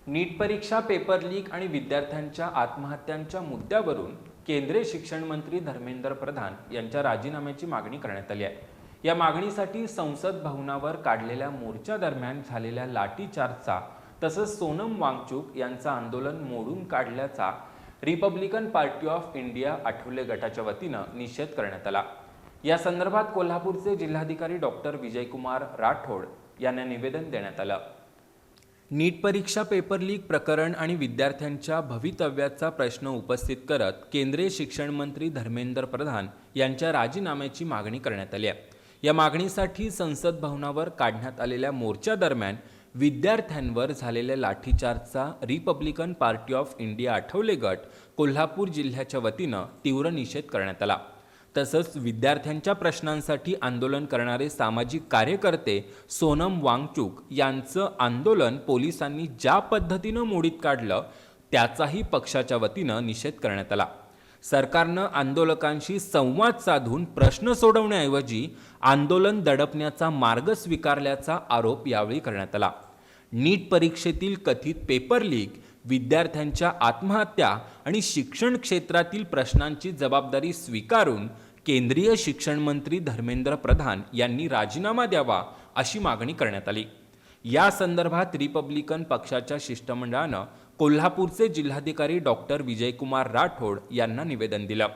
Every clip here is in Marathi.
नीट परीक्षा पेपर लीक आणि विद्यार्थ्यांच्या आत्महत्यांच्या मुद्द्यावरून केंद्रीय शिक्षण मंत्री धर्मेंद्र प्रधान यांच्या राजीनाम्याची मागणी करण्यात आली आहे। या मागणीसाठी संसद भवनावर काढलेल्या मोर्चा दरम्यान झालेल्या लाठीचार्जचा तसंच सोनम वांगचुक यांचं आंदोलन मोडून काढल्याचा Republican party of India Athawale गटाच्या वतीनं निषेध करण्यात आला। या संदर्भात कोल्हापूरचे जिल्हाधिकारी डॉक्टर विजयकुमार राठोड यांना निवेदन देण्यात आलं। नीट परीक्षा पेपर लीक प्रकरण आणि विद्यार्थ्यांच्या भवितव्याचा प्रश्न उपस्थित करत केंद्रीय शिक्षण मंत्री धर्मेंद्र प्रधान यांच्या राजीनाम्याची मागणी करण्यात आली आहे। या मागणीसाठी संसद भवनावर काढण्यात आलेल्या मोर्चा दरम्यान विद्यार्थ्यांवर झालेल्या लाठीचार्जचा Republican party of India Athawale गट कोल्हापूर जिल्ह्याच्या वतीनं तीव्र निषेध करण्यात आला। तसंच विद्यार्थ्यांच्या प्रश्नांसाठी आंदोलन करणारे सामाजिक कार्यकर्ते सोनम वांगचुक यांचं आंदोलन पोलिसांनी ज्या पद्धतीनं मोडीत काढलं त्याचाही पक्षाच्या वतीनं निषेध करण्यात आला। सरकारनं आंदोलकांशी संवाद साधून प्रश्न सोडवण्याऐवजी आंदोलन दडपण्याचा मार्ग स्वीकारल्याचा आरोप यावेळी करण्यात आला। नीट परीक्षेतील कथित पेपर लीक, विद्यार्थ्यांच्या आत्महत्या आणि शिक्षण क्षेत्रातील प्रश्नांची जबाबदारी स्वीकारून केंद्रीय शिक्षण मंत्री धर्मेंद्र प्रधान यांनी राजीनामा द्यावा अशी मागणी करण्यात आली। या संदर्भात रिपब्लिकन पक्षाच्या शिष्टमंडळानं कोल्हापूरचे जिल्हाधिकारी डॉक्टर विजयकुमार राठोड यांना निवेदन दिलं।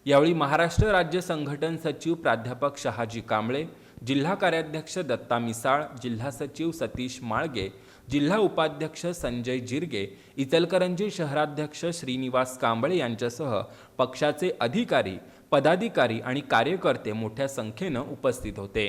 यावेळी महाराष्ट्र राज्य संघटन सचिव प्राध्यापक शहाजी कांबळे, जिल्हा कार्याध्यक्ष दत्ता मिसाळ, जिल्हा सचिव सतीश माळगे, जिल्हा उपाध्यक्ष संजय जिरगे, इचलकरंजी शहराध्यक्ष श्रीनिवास कांबळे यांच्यासह पक्षाचे अधिकारी, पदाधिकारी आणि कार्यकर्ते मोठ्या संख्येनं उपस्थित होते।